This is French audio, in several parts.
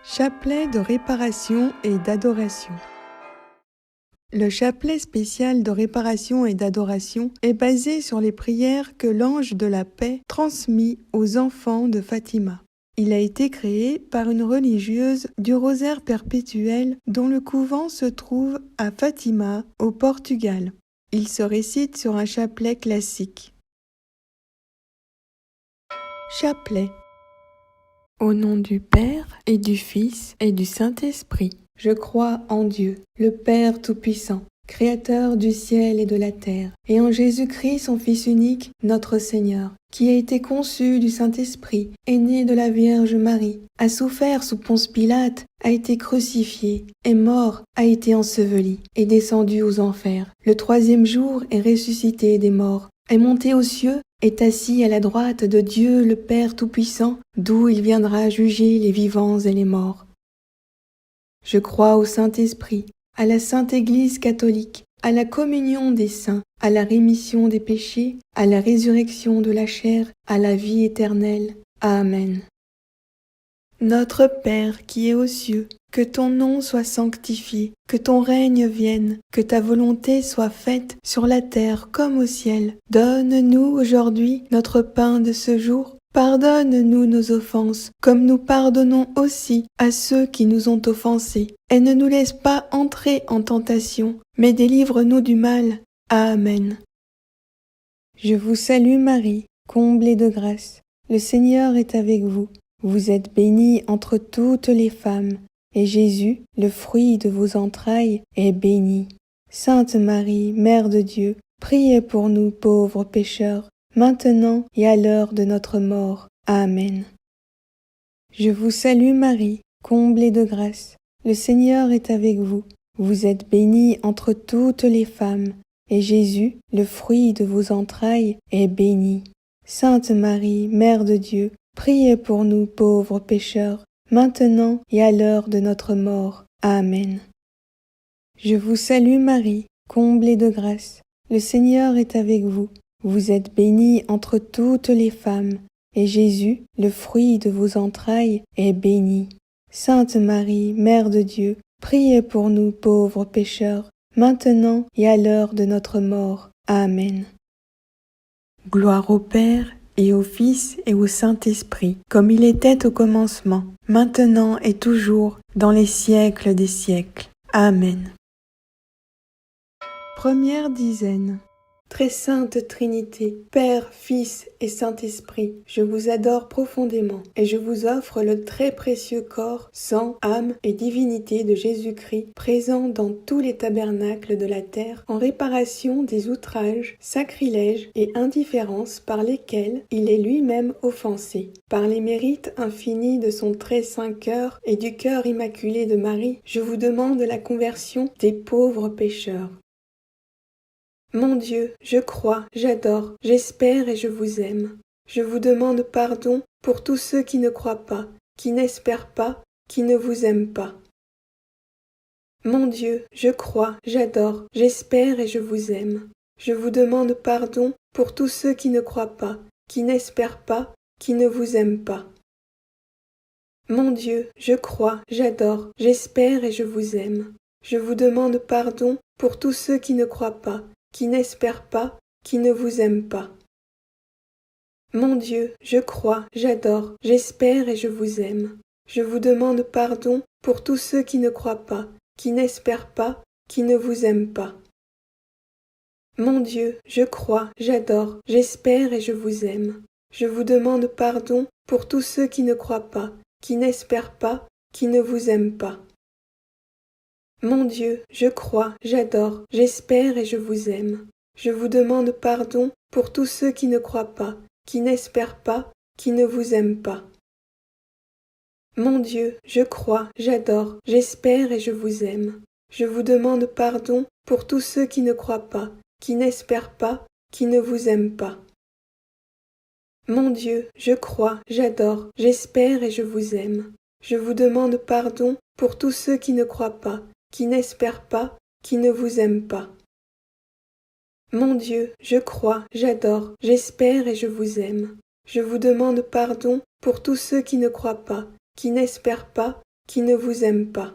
Chapelet de réparation et d'adoration. Le chapelet spécial de réparation et d'adoration est basé sur les prières que l'ange de la paix transmit aux enfants de Fatima. Il a été créé par une religieuse du rosaire perpétuel dont le couvent se trouve à Fatima, au Portugal. Il se récite sur un chapelet classique. Chapelet. Au nom du Père et du Fils et du Saint-Esprit, je crois en Dieu, le Père Tout-Puissant, Créateur du ciel et de la terre, et en Jésus-Christ, son Fils unique, notre Seigneur, qui a été conçu du Saint-Esprit, est né de la Vierge Marie, a souffert sous Ponce Pilate, a été crucifié, est mort, a été enseveli, est descendu aux enfers. Le troisième jour est ressuscité des morts, est monté aux cieux, est assis à la droite de Dieu le Père Tout-Puissant, d'où il viendra juger les vivants et les morts. Je crois au Saint-Esprit, à la Sainte Église catholique, à la communion des saints, à la rémission des péchés, à la résurrection de la chair, à la vie éternelle. Amen. Notre Père qui es aux cieux, que ton nom soit sanctifié, que ton règne vienne, que ta volonté soit faite sur la terre comme au ciel. Donne-nous aujourd'hui notre pain de ce jour. Pardonne-nous nos offenses, comme nous pardonnons aussi à ceux qui nous ont offensés. Et ne nous laisse pas entrer en tentation, mais délivre-nous du mal. Amen. Je vous salue Marie, comblée de grâce. Le Seigneur est avec vous. Vous êtes bénie entre toutes les femmes, et Jésus, le fruit de vos entrailles, est béni. Sainte Marie, Mère de Dieu, priez pour nous pauvres pécheurs, maintenant et à l'heure de notre mort. Amen. Je vous salue Marie, comblée de grâce. Le Seigneur est avec vous. Vous êtes bénie entre toutes les femmes, et Jésus, le fruit de vos entrailles, est béni. Sainte Marie, Mère de Dieu, priez pour nous pauvres pécheurs, maintenant et à l'heure de notre mort. Amen. Je vous salue Marie, comblée de grâce. Le Seigneur est avec vous. Vous êtes bénie entre toutes les femmes, et Jésus, le fruit de vos entrailles, est béni. Sainte Marie, Mère de Dieu, priez pour nous pauvres pécheurs, maintenant et à l'heure de notre mort. Amen. Gloire au Père, et au Fils et au Saint-Esprit, comme il était au commencement, maintenant et toujours, dans les siècles des siècles. Amen. Première dizaine. Très sainte Trinité, Père, Fils et Saint-Esprit, je vous adore profondément et je vous offre le très précieux corps, sang, âme et divinité de Jésus-Christ, présent dans tous les tabernacles de la terre, en réparation des outrages, sacrilèges et indifférences par lesquels il est lui-même offensé. Par les mérites infinis de son très saint cœur et du cœur immaculé de Marie, je vous demande la conversion des pauvres pécheurs. Mon Dieu, je crois, j'adore, j'espère et je vous aime. Je vous demande pardon pour tous ceux qui ne croient pas, qui n'espèrent pas, qui ne vous aiment pas. Mon Dieu, je crois, j'adore, j'espère et je vous aime. Je vous demande pardon pour tous ceux qui ne croient pas, qui n'espèrent pas, qui ne vous aiment pas. Mon Dieu, je crois, j'adore, j'espère et je vous aime. Je vous demande pardon pour tous ceux qui ne croient pas, qui n'espèrent pas, qui ne vous aiment pas. Mon Dieu, je crois, j'adore, j'espère et je vous aime. Je vous demande pardon pour tous ceux qui ne croient pas, qui n'espèrent pas, qui ne vous aiment pas. Mon Dieu, je crois, j'adore, j'espère et je vous aime. Je vous demande pardon pour tous ceux qui ne croient pas, qui n'espèrent pas, qui ne vous aiment pas. Mon Dieu, je crois, j'adore, j'espère et je vous aime. Je vous demande pardon pour tous ceux qui ne croient pas, qui n'espèrent pas, qui ne vous aiment pas. Mon Dieu, je crois, j'adore, j'espère et je vous aime. Je vous demande pardon pour tous ceux qui ne croient pas, qui n'espèrent pas, qui ne vous aiment pas. Mon Dieu, je crois, j'adore, j'espère et je vous aime. Je vous demande pardon pour tous ceux qui ne croient pas, qui n'espèrent pas, qui ne vous aiment pas. Mon Dieu, je crois, j'adore, j'espère et je vous aime. Je vous demande pardon pour tous ceux qui ne croient pas, qui n'espèrent pas, qui ne vous aiment pas.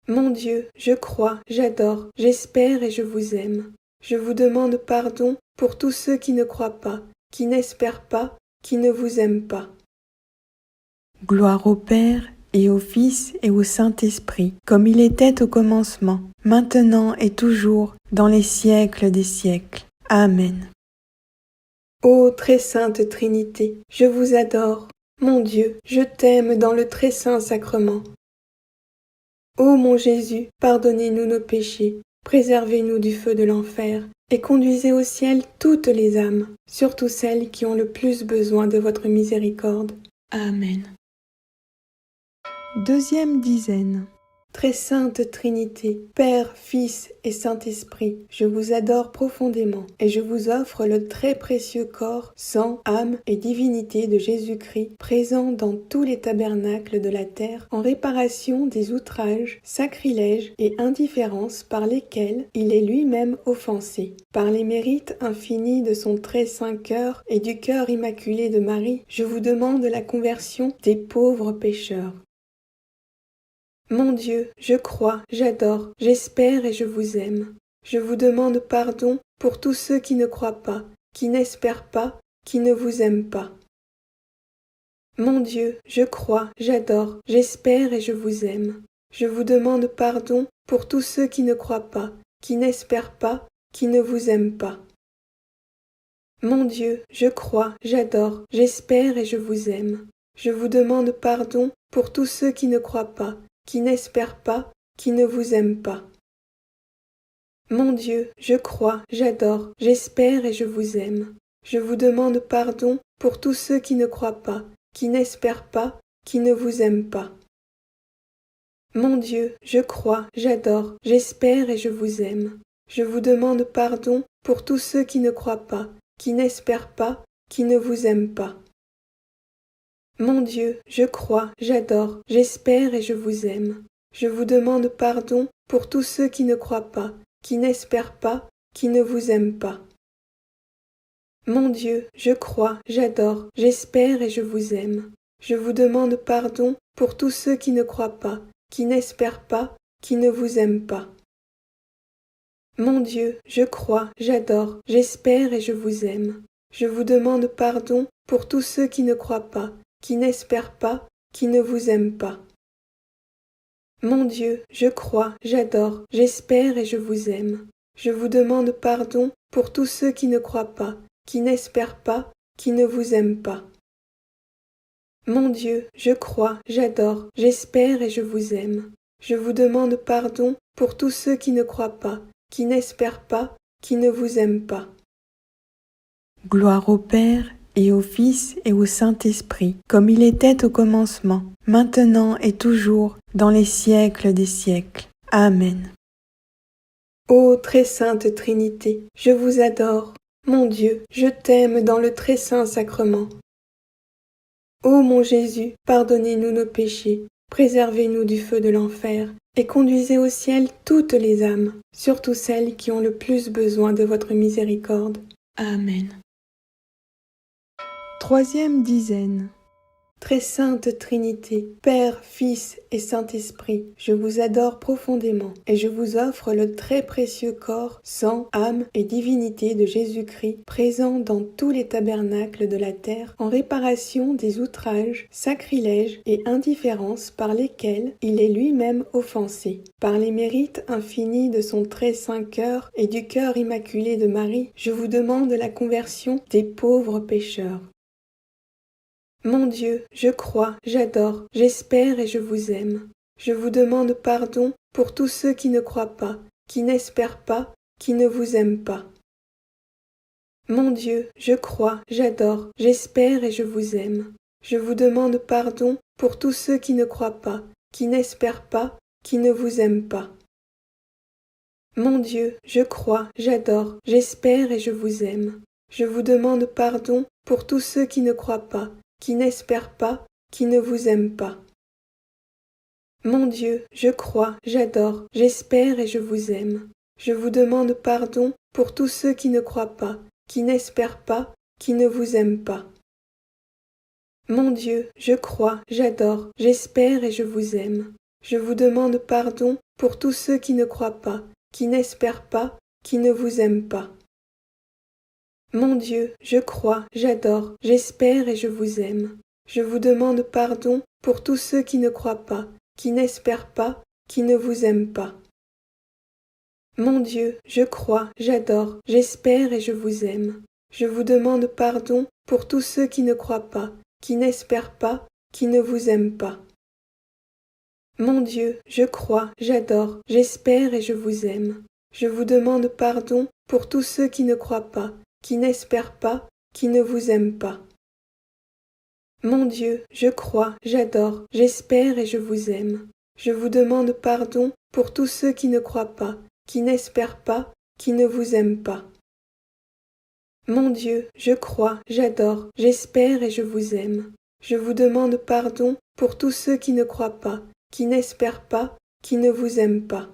Mon Dieu, je crois, j'adore, j'espère et je vous aime. Je vous demande pardon pour tous ceux qui ne croient pas, qui n'espèrent pas, qui ne vous aiment pas. Gloire au Père, et au Fils, et au Saint-Esprit, comme il était au commencement, maintenant et toujours, dans les siècles des siècles. Amen. Ô très sainte Trinité, je vous adore. Mon Dieu, je t'aime dans le très saint sacrement. Ô mon Jésus, pardonnez-nous nos péchés, préservez-nous du feu de l'enfer, et conduisez au ciel toutes les âmes, surtout celles qui ont le plus besoin de votre miséricorde. Amen. Deuxième dizaine. Très sainte Trinité, Père, Fils et Saint-Esprit, je vous adore profondément et je vous offre le très précieux corps, sang, âme et divinité de Jésus-Christ, présent dans tous les tabernacles de la terre, en réparation des outrages, sacrilèges et indifférences par lesquels il est lui-même offensé. Par les mérites infinis de son très saint cœur et du cœur immaculé de Marie, je vous demande la conversion des pauvres pécheurs. Mon Dieu, je crois, j'adore, j'espère et je vous aime. Je vous demande pardon pour tous ceux qui ne croient pas, qui n'espèrent pas, qui ne vous aiment pas. Mon Dieu, je crois, j'adore, j'espère et je vous aime. Je vous demande pardon pour tous ceux qui ne croient pas, qui n'espèrent pas, qui ne vous aiment pas. Mon Dieu, je crois, j'adore, j'espère et je vous aime. Je vous demande pardon pour tous ceux qui ne croient pas, qui n'espèrent pas, qui ne vous aiment pas. Mon Dieu, je crois, j'adore, j'espère et je vous aime. Je vous demande pardon pour tous ceux qui ne croient pas, qui n'espèrent pas, qui ne vous aiment pas. Mon Dieu, je crois, j'adore, j'espère et je vous aime. Je vous demande pardon pour tous ceux qui ne croient pas, qui n'espèrent pas, qui ne vous aiment pas. Mon Dieu, je crois, j'adore, j'espère et je vous aime. Je vous demande pardon pour tous ceux qui ne croient pas, qui n'espèrent pas, qui ne vous aiment pas. Mon Dieu, je crois, j'adore, j'espère et je vous aime. Je vous demande pardon pour tous ceux qui ne croient pas, qui n'espèrent pas, qui ne vous aiment pas. Mon Dieu, je crois, j'adore, j'espère et je vous aime. Je vous demande pardon pour tous ceux qui ne croient pas, qui n'espèrent pas, qui ne vous aiment pas. Mon Dieu, je crois, j'adore, j'espère et je vous aime. Je vous demande pardon pour tous ceux qui ne croient pas, qui n'espèrent pas, qui ne vous aiment pas. Mon Dieu, je crois, j'adore, j'espère et je vous aime. Je vous demande pardon pour tous ceux qui ne croient pas, qui n'espèrent pas, qui ne vous aiment pas. Gloire au Père, et au Fils, et au Saint-Esprit, comme il était au commencement, maintenant et toujours, dans les siècles des siècles. Amen. Ô très sainte Trinité, je vous adore. Mon Dieu, je t'aime dans le très saint sacrement. Ô mon Jésus, pardonnez-nous nos péchés, préservez-nous du feu de l'enfer, et conduisez au ciel toutes les âmes, surtout celles qui ont le plus besoin de votre miséricorde. Amen. Troisième dizaine. Très sainte Trinité, Père, Fils et Saint-Esprit, je vous adore profondément et je vous offre le très précieux corps, sang, âme et divinité de Jésus-Christ, présent dans tous les tabernacles de la terre, en réparation des outrages, sacrilèges et indifférences par lesquels il est lui-même offensé. Par les mérites infinis de son très saint cœur et du cœur immaculé de Marie, je vous demande la conversion des pauvres pécheurs. Mon Dieu, je crois, j'adore, j'espère et je vous aime. Je vous demande pardon pour tous ceux qui ne croient pas, qui n'espèrent pas, qui ne vous aiment pas. Mon Dieu, je crois, j'adore, j'espère et je vous aime. Je vous demande pardon pour tous ceux qui ne croient pas, qui n'espèrent pas, qui ne vous aiment pas. Mon Dieu, je crois, j'adore, j'espère et je vous aime. Je vous demande pardon pour tous ceux qui ne croient pas, qui n'espèrent pas, qui ne vous aiment pas. Mon Dieu, je crois, j'adore, j'espère et je vous aime. Je vous demande pardon pour tous ceux qui ne croient pas, qui n'espèrent pas, qui ne vous aiment pas. Mon Dieu, je crois, j'adore, j'espère et je vous aime. Je vous demande pardon pour tous ceux qui ne croient pas, qui n'espèrent pas, qui ne vous aiment pas. Mon Dieu, je crois, j'adore, j'espère et je vous aime. Je vous demande pardon pour tous ceux qui ne croient pas, qui n'espèrent pas, qui ne vous aiment pas. Mon Dieu, je crois, j'adore, j'espère et je vous aime. Je vous demande pardon pour tous ceux qui ne croient pas, qui n'espèrent pas, qui ne vous aiment pas. Mon Dieu, je crois, j'adore, j'espère et je vous aime. Je vous demande pardon pour tous ceux qui ne croient pas, qui n'espèrent pas, qui ne vous aiment pas. Mon Dieu, je crois, j'adore, j'espère et je vous aime. Je vous demande pardon pour tous ceux qui ne croient pas, qui n'espèrent pas, qui ne vous aiment pas. Mon Dieu, je crois, j'adore, j'espère et je vous aime. Je vous demande pardon pour tous ceux qui ne croient pas, qui n'espèrent pas, qui ne vous aiment pas.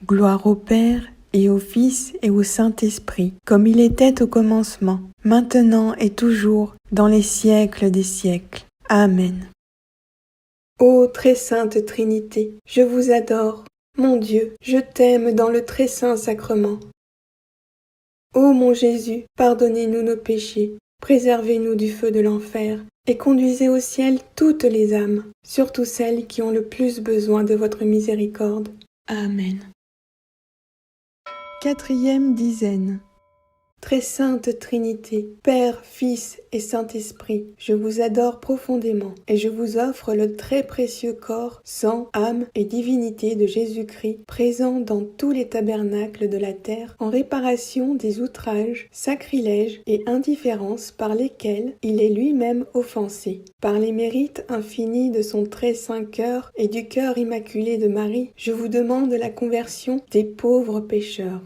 Gloire au Père, et au Fils, et au Saint-Esprit, comme il était au commencement, maintenant et toujours, dans les siècles des siècles. Amen. Ô très sainte Trinité, je vous adore. Mon Dieu, je t'aime dans le très saint sacrement. Ô mon Jésus, pardonnez-nous nos péchés, préservez-nous du feu de l'enfer, et conduisez au ciel toutes les âmes, surtout celles qui ont le plus besoin de votre miséricorde. Amen. Quatrième dizaine. Très sainte Trinité, Père, Fils et Saint-Esprit, je vous adore profondément et je vous offre le très précieux corps, sang, âme et divinité de Jésus-Christ, présent dans tous les tabernacles de la terre, en réparation des outrages, sacrilèges et indifférences par lesquels il est lui-même offensé. Par les mérites infinis de son très saint cœur et du cœur immaculé de Marie, je vous demande la conversion des pauvres pécheurs.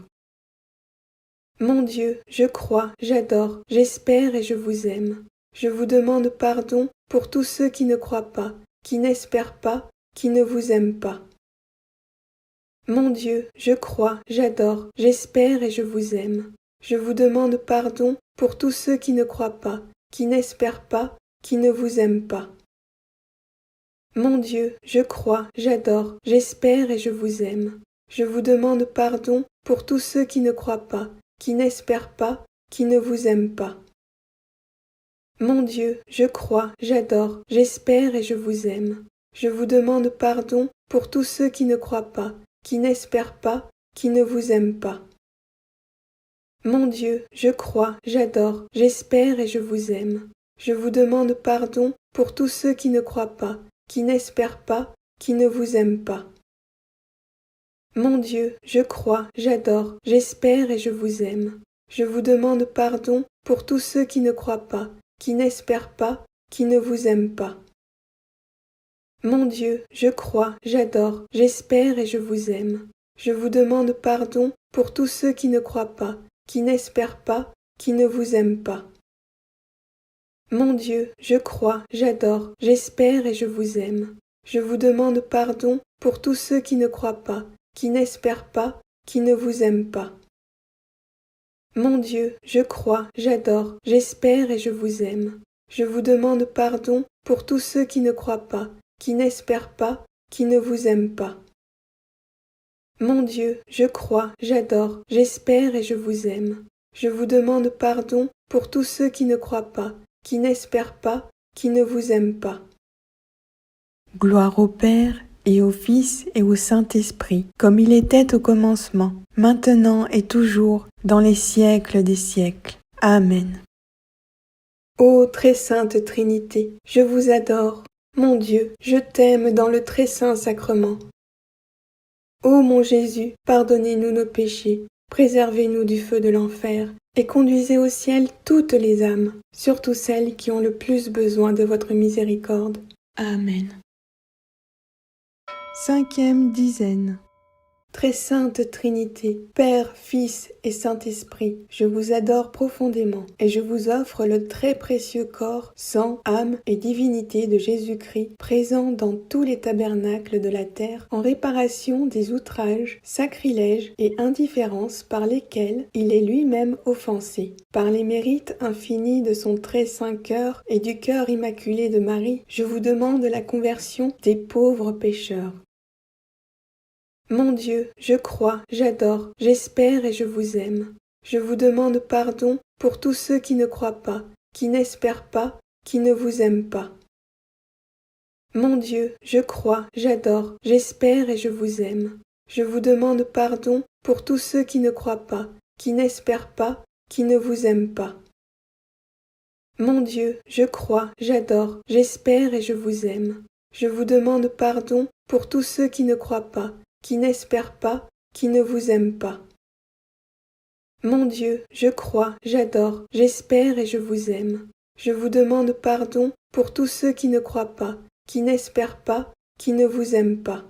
Mon Dieu, je crois, j'adore, j'espère et je vous aime. Je vous demande pardon pour tous ceux qui ne croient pas, qui n'espèrent pas, qui ne vous aiment pas. Mon Dieu, je crois, j'adore, j'espère et je vous aime. Je vous demande pardon pour tous ceux qui ne croient pas, qui n'espèrent pas, qui ne vous aiment pas. Mon Dieu, je crois, j'adore, j'espère et je vous aime. Je vous demande pardon pour tous ceux qui ne croient pas, qui n'espèrent pas, qui ne vous aiment pas. Mon Dieu, je crois, j'adore, j'espère et je vous aime. Je vous demande pardon pour tous ceux qui ne croient pas, qui n'espèrent pas, qui ne vous aiment pas. Mon Dieu, je crois, j'adore, j'espère et je vous aime. Je vous demande pardon pour tous ceux qui ne croient pas, qui n'espèrent pas, qui ne vous aiment pas. Mon Dieu, je crois, j'adore, j'espère et je vous aime. Je vous demande pardon pour tous ceux qui ne croient pas, qui n'espèrent pas, qui ne vous aiment pas. Mon Dieu, je crois, j'adore, j'espère et je vous aime. Je vous demande pardon pour tous ceux qui ne croient pas, qui n'espèrent pas, qui ne vous aiment pas. Mon Dieu, je crois, j'adore, j'espère et je vous aime. Je vous demande pardon pour tous ceux qui ne croient pas, qui n'espèrent pas, qui ne vous aiment pas. Mon Dieu, je crois, j'adore, j'espère et je vous aime. Je vous demande pardon pour tous ceux qui ne croient pas, qui n'espèrent pas, qui ne vous aiment pas. Mon Dieu, je crois, j'adore, j'espère et je vous aime. Je vous demande pardon pour tous ceux qui ne croient pas, qui n'espèrent pas, qui ne vous aiment pas. Gloire au Père, et au Fils, et au Saint-Esprit, comme il était au commencement, maintenant et toujours, dans les siècles des siècles. Amen. Ô très sainte Trinité, je vous adore. Mon Dieu, je t'aime dans le très saint sacrement. Ô mon Jésus, pardonnez-nous nos péchés, préservez-nous du feu de l'enfer, et conduisez au ciel toutes les âmes, surtout celles qui ont le plus besoin de votre miséricorde. Amen. Cinquième dizaine. Très sainte Trinité, Père, Fils et Saint-Esprit, je vous adore profondément et je vous offre le très précieux corps, sang, âme et divinité de Jésus-Christ, présent dans tous les tabernacles de la terre, en réparation des outrages, sacrilèges et indifférences par lesquels il est lui-même offensé. Par les mérites infinis de son très saint cœur et du cœur immaculé de Marie, je vous demande la conversion des pauvres pécheurs. Mon Dieu, je crois, j'adore, j'espère et je vous aime. Je vous demande pardon pour tous ceux qui ne croient pas, qui n'espèrent pas, qui ne vous aiment pas. Mon Dieu, je crois, j'adore, j'espère et je vous aime. Je vous demande pardon pour tous ceux qui ne croient pas, qui n'espèrent pas, qui ne vous aiment pas. Mon Dieu, je crois, j'adore, j'espère et je vous aime. Je vous demande pardon pour tous ceux qui ne croient pas, qui n'espèrent pas, qui ne vous aiment pas. Mon Dieu, je crois, j'adore, j'espère et je vous aime. Je vous demande pardon pour tous ceux qui ne croient pas, qui n'espèrent pas, qui ne vous aiment pas.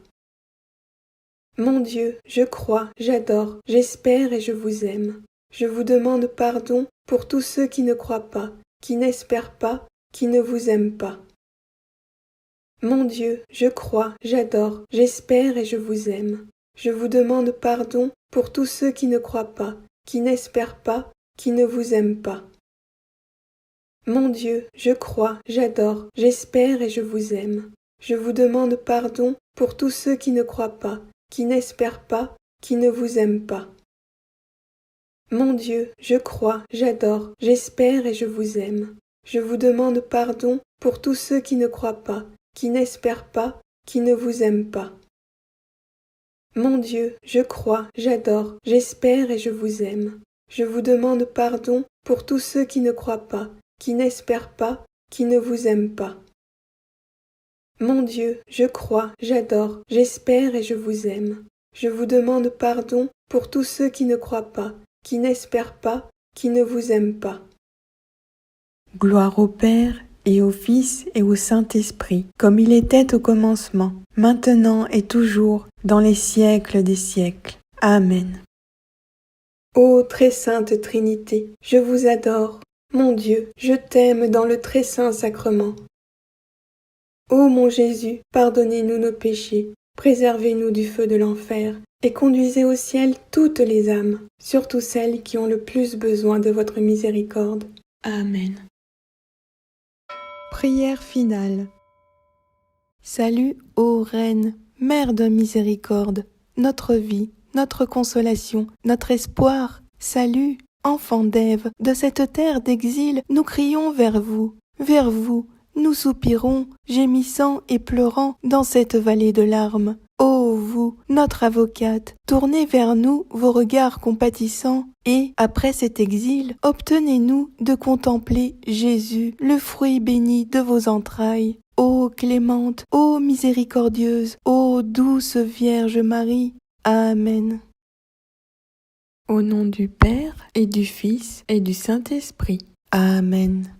Mon Dieu, je crois, j'adore, j'espère et je vous aime. Je vous demande pardon pour tous ceux qui ne croient pas, qui n'espèrent pas, qui ne vous aiment pas. Mon Dieu, je crois, j'adore, j'espère et je vous aime. Je vous demande pardon pour tous ceux qui ne croient pas, qui n'espèrent pas, qui ne vous aiment pas. Mon Dieu, je crois, j'adore, j'espère et je vous aime. Je vous demande pardon pour tous ceux qui ne croient pas, qui n'espèrent pas, qui ne vous aiment pas. Mon Dieu, je crois, j'adore, j'espère et je vous aime. Je vous demande pardon pour tous ceux qui ne croient pas, qui n'espèrent pas, qui ne vous aiment pas. Mon Dieu, je crois, j'adore, j'espère et je vous aime. Je vous demande pardon pour tous ceux qui ne croient pas, qui n'espèrent pas, qui ne vous aiment pas. Mon Dieu, je crois, j'adore, j'espère et je vous aime. Je vous demande pardon pour tous ceux qui ne croient pas, qui n'espèrent pas, qui ne vous aiment pas. Gloire au Père, et au Fils, et au Saint-Esprit, comme il était au commencement, maintenant et toujours, dans les siècles des siècles. Amen. Ô très sainte Trinité, je vous adore. Mon Dieu, je t'aime dans le très saint sacrement. Ô mon Jésus, pardonnez-nous nos péchés, préservez-nous du feu de l'enfer, et conduisez au ciel toutes les âmes, surtout celles qui ont le plus besoin de votre miséricorde. Amen. Prière finale. Salut, ô Reine, Mère de miséricorde, notre vie, notre consolation, notre espoir. Salut, enfant d'Ève, de cette terre d'exil, nous crions vers vous, nous soupirons, gémissant et pleurant dans cette vallée de larmes. Ô vous, notre avocate, tournez vers nous vos regards compatissants, et, après cet exil, obtenez-nous de contempler Jésus, le fruit béni de vos entrailles. Ô clémente, ô miséricordieuse, ô douce Vierge Marie. Amen. Au nom du Père, et du Fils, et du Saint-Esprit. Amen.